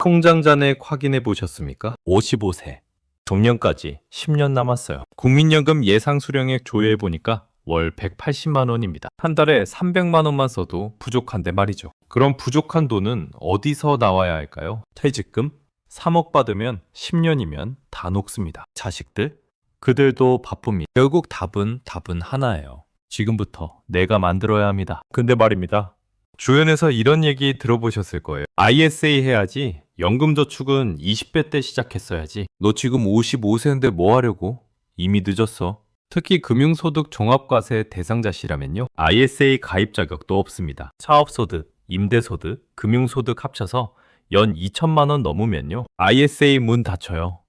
통장 잔액 확인해 보셨습니까? 55세. 정년까지 10년 남았어요. 국민연금 예상 수령액 조회해 보니까 월 180만 원입니다. 한 달에 300만 원만 써도 부족한데 말이죠. 그럼 부족한 돈은 어디서 나와야 할까요? 퇴직금? 3억 받으면 10년이면 다 녹습니다. 자식들? 그들도 바쁩니다. 결국 답은 하나예요. 지금부터 내가 만들어야 합니다. 근데 말입니다. 주변에서 이런 얘기 들어보셨을 거예요. ISA 해야지. 연금저축은 20대 때 시작했어야지. 너 지금 55세인데 뭐 하려고? 이미 늦었어. 특히 금융소득 종합과세 대상자시라면요. ISA 가입 자격도 없습니다. 사업소득, 임대소득, 금융소득 합쳐서 연 2천만 원 넘으면요. ISA 문 닫혀요.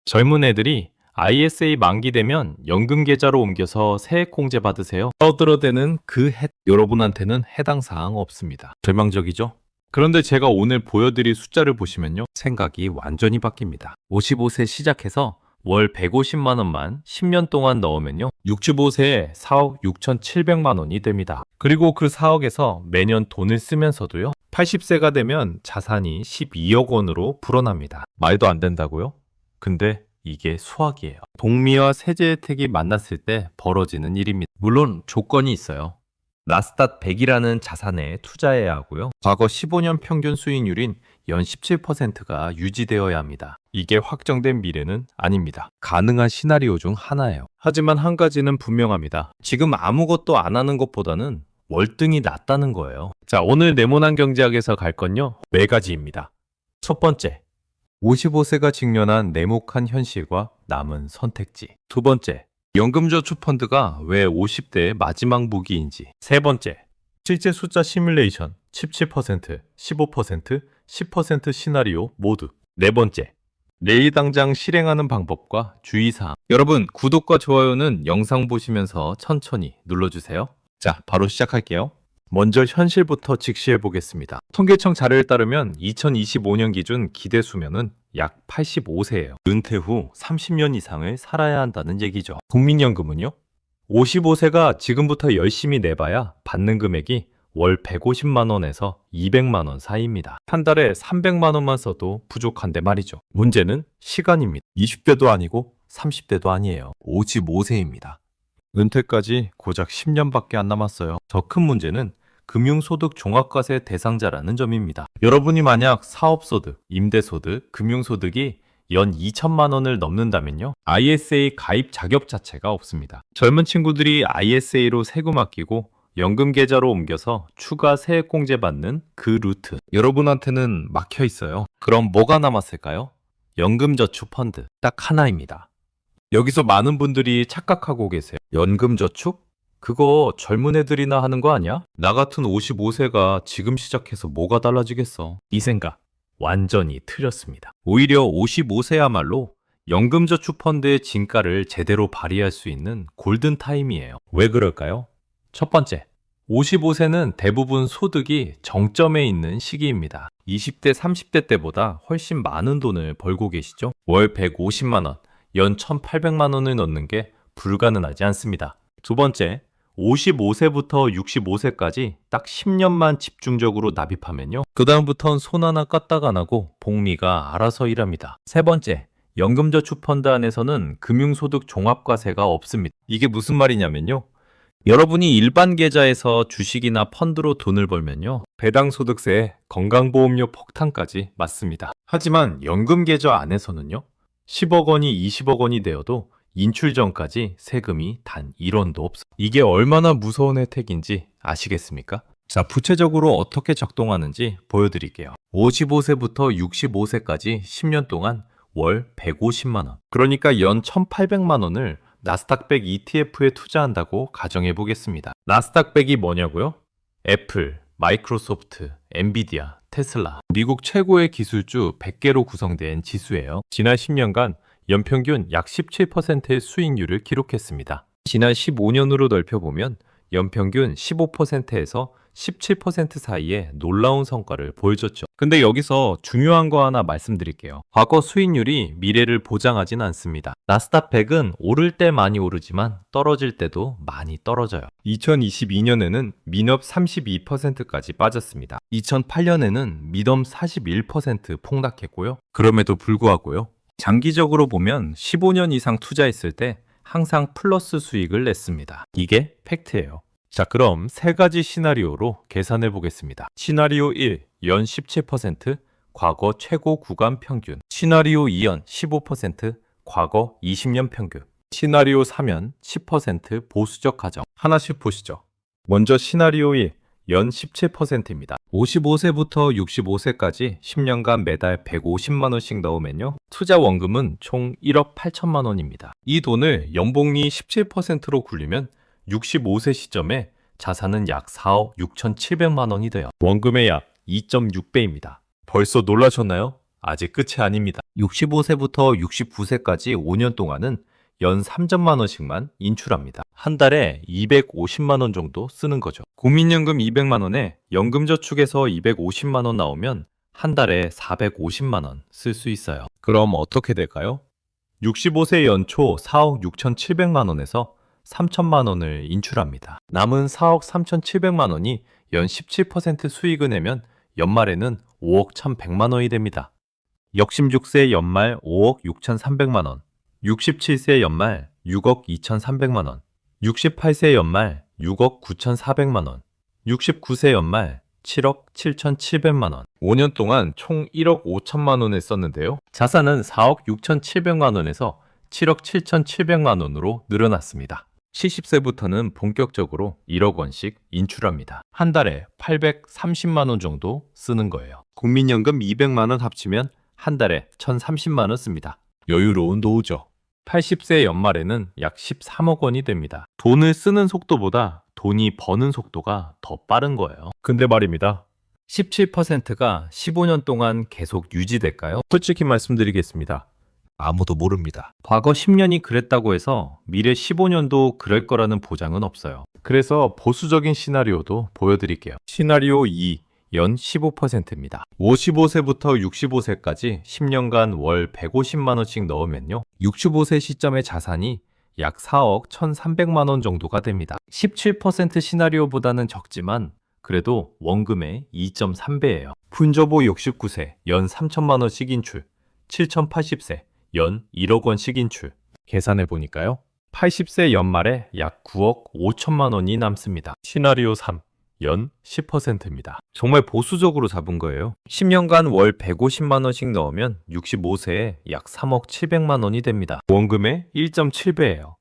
젊은 애들이 ISA 만기 되면 연금 계좌로 옮겨서 세액공제 받으세요. 떠들어대는 그 여러분한테는 해당 사항 없습니다. 절망적이죠? 그런데 제가 오늘 보여드릴 숫자를 보시면요. 생각이 완전히 바뀝니다. 55세 시작해서 월 150만 원만 10년 동안 넣으면요. 65세에 4억 6,700만 원이 됩니다. 그리고 그 4억에서 매년 돈을 쓰면서도요. 80세가 되면 자산이 12억 원으로 불어납니다. 말도 안 된다고요? 근데 이게 수학이에요. 복리와 세제 혜택이 만났을 때 벌어지는 일입니다. 물론 조건이 있어요. 나스닥 100이라는 자산에 투자해야 하고요. 과거 15년 평균 수익률인 연 17%가 유지되어야 합니다. 이게 확정된 미래는 아닙니다. 가능한 시나리오 중 하나예요. 하지만 한 가지는 분명합니다. 지금 아무것도 안 하는 것보다는 월등히 낫다는 거예요. 자, 오늘 네모난 경제학에서 갈 건요. 4가지입니다. 첫 번째, 55세가 직면한 냉혹한 현실과 남은 선택지. 두 번째, 연금저축펀드가 왜 50대의 마지막 무기인지. 세 번째, 실제 숫자 시뮬레이션 17%, 15%, 10% 시나리오 모두. 네 번째, 내일 당장 실행하는 방법과 주의사항. 여러분, 구독과 좋아요는 영상 보시면서 천천히 눌러주세요. 자, 바로 시작할게요. 먼저 현실부터 직시해 보겠습니다. 통계청 자료에 따르면 2025년 기준 기대 수명은 약 85세예요. 은퇴 후 30년 이상을 살아야 한다는 얘기죠. 국민연금은요? 55세가 지금부터 열심히 내봐야 받는 금액이 월 150만 원에서 200만 원 사이입니다. 한 달에 300만 원만 써도 부족한데 말이죠. 문제는 시간입니다. 20대도 아니고 30대도 아니에요. 55세입니다. 은퇴까지 고작 10년밖에 안 남았어요. 더 큰 문제는 금융소득 종합과세 대상자라는 점입니다. 여러분이 만약 사업소득, 임대소득, 금융소득이 연 2천만 원을 넘는다면요. ISA 가입 자격 자체가 없습니다. 젊은 친구들이 ISA로 세금 아끼고 연금 계좌로 옮겨서 추가 세액공제 받는 그 루트. 여러분한테는 막혀 있어요. 그럼 뭐가 남았을까요? 연금저축펀드. 딱 하나입니다. 여기서 많은 분들이 착각하고 계세요. 연금저축? 그거 젊은 애들이나 하는 거 아니야? 나 같은 55세가 지금 시작해서 뭐가 달라지겠어? 이 생각 완전히 틀렸습니다. 오히려 55세야말로 연금저축펀드의 진가를 제대로 발휘할 수 있는 골든타임이에요. 왜 그럴까요? 첫 번째, 55세는 대부분 소득이 정점에 있는 시기입니다. 20대, 30대 때보다 훨씬 많은 돈을 벌고 계시죠? 월 150만 원, 연 1,800만 원을 넣는 게 불가능하지 않습니다. 두 번째, 55세부터 65세까지 딱 10년만 집중적으로 납입하면요. 그 다음부턴 손 하나 까딱 안 하고 복리가 알아서 일합니다. 세 번째, 연금저축펀드 안에서는 금융소득 종합과세가 없습니다. 이게 무슨 말이냐면요. 여러분이 일반 계좌에서 주식이나 펀드로 돈을 벌면요. 배당소득세, 건강보험료 폭탄까지 맞습니다. 하지만 연금계좌 안에서는요. 10억 원이 20억 원이 되어도 인출 전까지 세금이 단 1원도 없어. 이게 얼마나 무서운 혜택인지 아시겠습니까? 자, 구체적으로 어떻게 작동하는지 보여드릴게요. 55세부터 65세까지 10년 동안 월 150만 원. 그러니까 연 1,800만 원을 나스닥 100 ETF에 투자한다고 가정해 보겠습니다. 나스닥 100이 뭐냐고요? 애플, 마이크로소프트, 엔비디아, 테슬라. 미국 최고의 기술주 100개로 구성된 지수예요. 지난 10년간 연평균 약 17%의 수익률을 기록했습니다. 지난 15년으로 넓혀보면 연평균 15%에서 17% 사이에 놀라운 성과를 보여줬죠. 근데 여기서 중요한 거 하나 말씀드릴게요. 과거 수익률이 미래를 보장하진 않습니다. 나스닥 100은 오를 때 많이 오르지만 떨어질 때도 많이 떨어져요. 2022년에는 민업 32%까지 빠졌습니다. 2008년에는 미덤 41% 폭락했고요. 그럼에도 불구하고요. 장기적으로 보면 15년 이상 투자했을 때 항상 플러스 수익을 냈습니다. 이게 팩트예요. 자, 그럼 세 가지 시나리오로 계산해 보겠습니다. 시나리오 1, 연 17%, 과거 최고 구간 평균. 시나리오 2연 15%, 과거 20년 평균. 시나리오 3연 10% 보수적 가정. 하나씩 보시죠. 먼저 시나리오 1, 연 17%입니다. 55세부터 65세까지 10년간 매달 150만 원씩 넣으면요. 투자 원금은 총 1억 8천만 원입니다. 이 돈을 연봉이 17%로 굴리면 65세 시점에 자산은 약 4억 6,700만 원이 돼요. 원금의 약 2.6배입니다. 벌써 놀라셨나요? 아직 끝이 아닙니다. 65세부터 69세까지 5년 동안은 연 3천만 원씩만 인출합니다. 한 달에 250만 원 정도 쓰는 거죠. 국민연금 200만 원에 연금저축에서 250만 원 나오면 한 달에 450만 원 쓸 수 있어요. 그럼 어떻게 될까요? 65세 연초 4억 6,700만 원에서 3천만 원을 인출합니다. 남은 4억 3,700만 원이 연 17% 수익을 내면 연말에는 5억 1,100만 원이 됩니다. 66세 연말 5억 6,300만 원, 67세 연말 6억 2,300만 원, 68세 연말 6억 9,400만 원, 69세 연말 7억 7,700만 원. 5년 동안 총 1억 5천만 원을 썼는데요. 자산은 4억 6,700만 원에서 7억 7,700만 원으로 늘어났습니다. 70세부터는 본격적으로 1억 원씩 인출합니다. 한 달에 830만 원 정도 쓰는 거예요. 국민연금 200만 원 합치면 한 달에 1,030만 원 씁니다. 여유로운 노후죠. 80세 연말에는 약 13억 원이 됩니다. 돈을 쓰는 속도보다 돈이 버는 속도가 더 빠른 거예요. 근데 말입니다. 17%가 15년 동안 계속 유지될까요? 솔직히 말씀드리겠습니다. 아무도 모릅니다. 과거 10년이 그랬다고 해서 미래 15년도 그럴 거라는 보장은 없어요. 그래서 보수적인 시나리오도 보여드릴게요. 시나리오 2, 연 15%입니다. 55세부터 65세까지 10년간 월 150만 원씩 넣으면요. 65세 시점의 자산이 약 4억 1,300만 원 정도가 됩니다. 17% 시나리오보다는 적지만 그래도 원금의 2.3배예요. 푼저보 69세, 연 3천만 원씩 인출, 7,080세, 연 1억 원씩 인출. 계산해 보니까요. 80세 연말에 약 9억 5천만 원이 남습니다. 시나리오 3, 연 10%입니다. 정말 보수적으로 잡은 거예요. 10년간 월 150만 원씩 넣으면 65세에 약 3억 700만 원이 됩니다. 원금의 1.7배예요.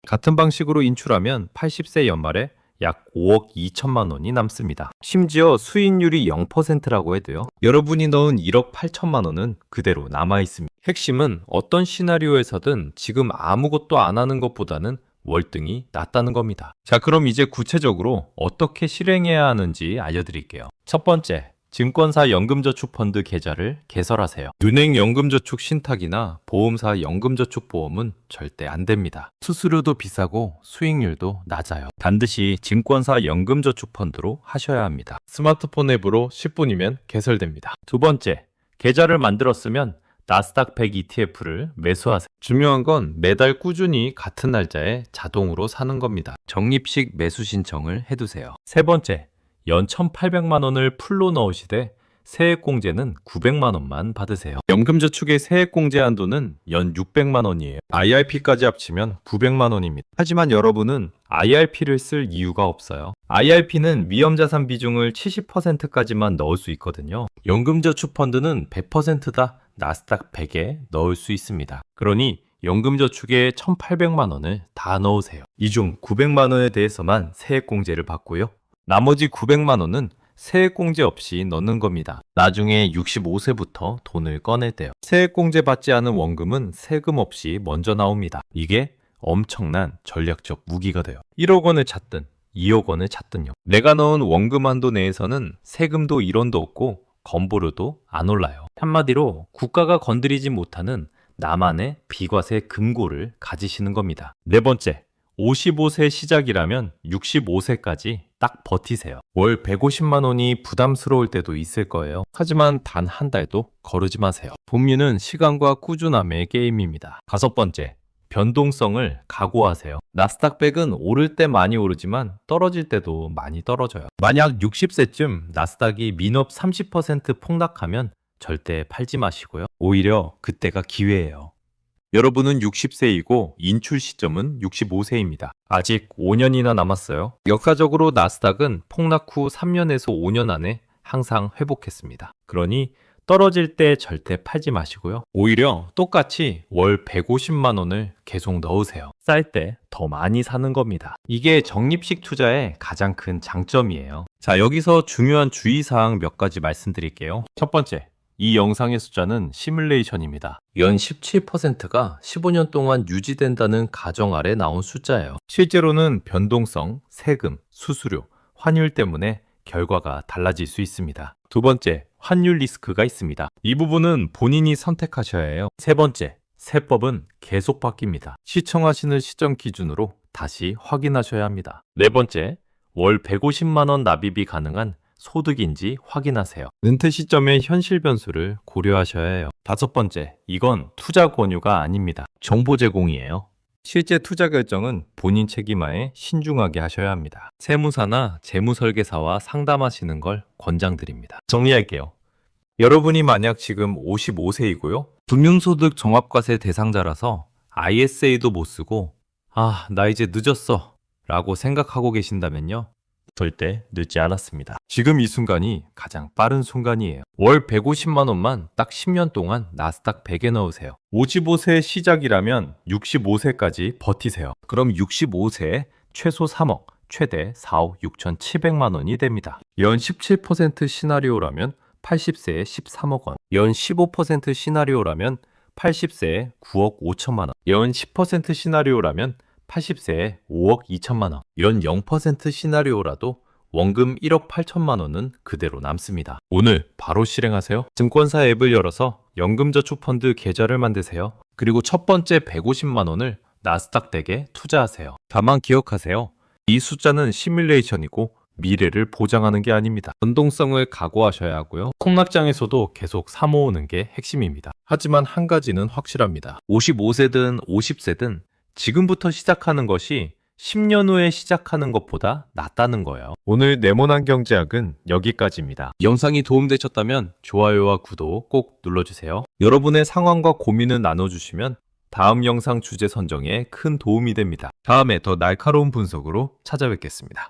같은 방식으로 인출하면 80세 연말에 약 5억 2천만 원이 남습니다. 심지어 수익률이 0%라고 해도요. 여러분이 넣은 1억 8천만 원은 그대로 남아 있습니다. 핵심은 어떤 시나리오에서든 지금 아무것도 안 하는 것보다는 월등히 낫다는 겁니다. 자, 그럼 이제 구체적으로 어떻게 실행해야 하는지 알려드릴게요. 첫 번째, 증권사 연금저축펀드 계좌를 개설하세요. 은행 연금저축 신탁이나 보험사 연금저축보험은 절대 안 됩니다. 수수료도 비싸고 수익률도 낮아요. 반드시 증권사 연금저축펀드로 하셔야 합니다. 스마트폰 앱으로 10분이면 개설됩니다. 두 번째, 계좌를 만들었으면 나스닥 100 ETF를 매수하세요. 중요한 건 매달 꾸준히 같은 날짜에 자동으로 사는 겁니다. 적립식 매수 신청을 해두세요. 세 번째, 연 1,800만 원을 풀로 넣으시되 세액공제는 900만 원만 받으세요. 연금저축의 세액공제 한도는 연 600만 원이에요. IRP까지 합치면 900만 원입니다. 하지만 여러분은 IRP를 쓸 이유가 없어요. IRP는 위험자산 비중을 70%까지만 넣을 수 있거든요. 연금저축펀드는 100%다 나스닥 100에 넣을 수 있습니다. 그러니 연금저축에 1,800만 원을 다 넣으세요. 이 중 900만 원에 대해서만 세액공제를 받고요. 나머지 900만 원은 세액공제 없이 넣는 겁니다. 나중에 65세부터 돈을 꺼낼 때요. 세액공제 받지 않은 원금은 세금 없이 먼저 나옵니다. 이게 엄청난 전략적 무기가 돼요. 1억 원을 찾든 2억 원을 찾든요. 내가 넣은 원금 한도 내에서는 세금도 1원도 없고 건보료도 안 올라요. 한마디로 국가가 건드리지 못하는 나만의 비과세 금고를 가지시는 겁니다. 네 번째, 55세 시작이라면 65세까지 딱 버티세요. 월 150만 원이 부담스러울 때도 있을 거예요. 하지만 단 한 달도 거르지 마세요. 복리는 시간과 꾸준함의 게임입니다. 5번째, 변동성을 각오하세요. 나스닥 100은 오를 때 많이 오르지만 떨어질 때도 많이 떨어져요. 만약 60세쯤 나스닥이 민업 30% 폭락하면 절대 팔지 마시고요. 오히려 그때가 기회예요. 여러분은 60세이고 인출 시점은 65세입니다. 아직 5년이나 남았어요. 역사적으로 나스닥은 폭락 후 3년에서 5년 안에 항상 회복했습니다. 그러니 떨어질 때 절대 팔지 마시고요. 오히려 똑같이 월 150만 원을 계속 넣으세요. 쌀 때 더 많이 사는 겁니다. 이게 적립식 투자의 가장 큰 장점이에요. 자, 여기서 중요한 주의사항 몇 가지 말씀드릴게요. 첫 번째, 이 영상의 숫자는 시뮬레이션입니다. 연 17%가 15년 동안 유지된다는 가정 아래 나온 숫자예요. 실제로는 변동성, 세금, 수수료, 환율 때문에 결과가 달라질 수 있습니다. 두 번째, 환율 리스크가 있습니다. 이 부분은 본인이 선택하셔야 해요. 세 번째, 세법은 계속 바뀝니다. 시청하시는 시점 기준으로 다시 확인하셔야 합니다. 네 번째, 월 150만 원 납입이 가능한 소득인지 확인하세요. 은퇴 시점의 현실 변수를 고려하셔야 해요. 다섯 번째, 이건 투자 권유가 아닙니다. 정보 제공이에요. 실제 투자 결정은 본인 책임하에 신중하게 하셔야 합니다. 세무사나 재무설계사와 상담하시는 걸 권장드립니다. 정리할게요. 여러분이 만약 지금 55세이고요. 금융소득 종합과세 대상자라서 ISA도 못 쓰고 나 이제 늦었어 라고 생각하고 계신다면요. 절대 늦지 않았습니다. 지금 이 순간이 가장 빠른 순간이에요. 월 150만 원만 딱 10년 동안 나스닥 100에 넣으세요. 55세 시작이라면 65세까지 버티세요. 그럼 65세에 최소 3억, 최대 4억 6,700만 원이 됩니다. 연 17% 시나리오라면 80세에 13억 원, 연 15% 시나리오라면 80세에 9억 5천만 원, 연 10% 시나리오라면 80세에 5억 2천만 원, 연 0% 시나리오라도 원금 1억 8천만 원은 그대로 남습니다. 오늘 바로 실행하세요. 증권사 앱을 열어서 연금저축펀드 계좌를 만드세요. 그리고 첫 번째 150만 원을 나스닥 100에 투자하세요. 다만 기억하세요. 이 숫자는 시뮬레이션이고 미래를 보장하는 게 아닙니다. 변동성을 각오하셔야 하고요. 폭락장에서도 계속 사모으는 게 핵심입니다. 하지만 한 가지는 확실합니다. 55세든 50세든 지금부터 시작하는 것이 10년 후에 시작하는 것보다 낫다는 거예요. 오늘 네모난 경제학은 여기까지입니다. 영상이 도움되셨다면 좋아요와 구독 꼭 눌러주세요. 여러분의 상황과 고민을 나눠주시면 다음 영상 주제 선정에 큰 도움이 됩니다. 다음에 더 날카로운 분석으로 찾아뵙겠습니다.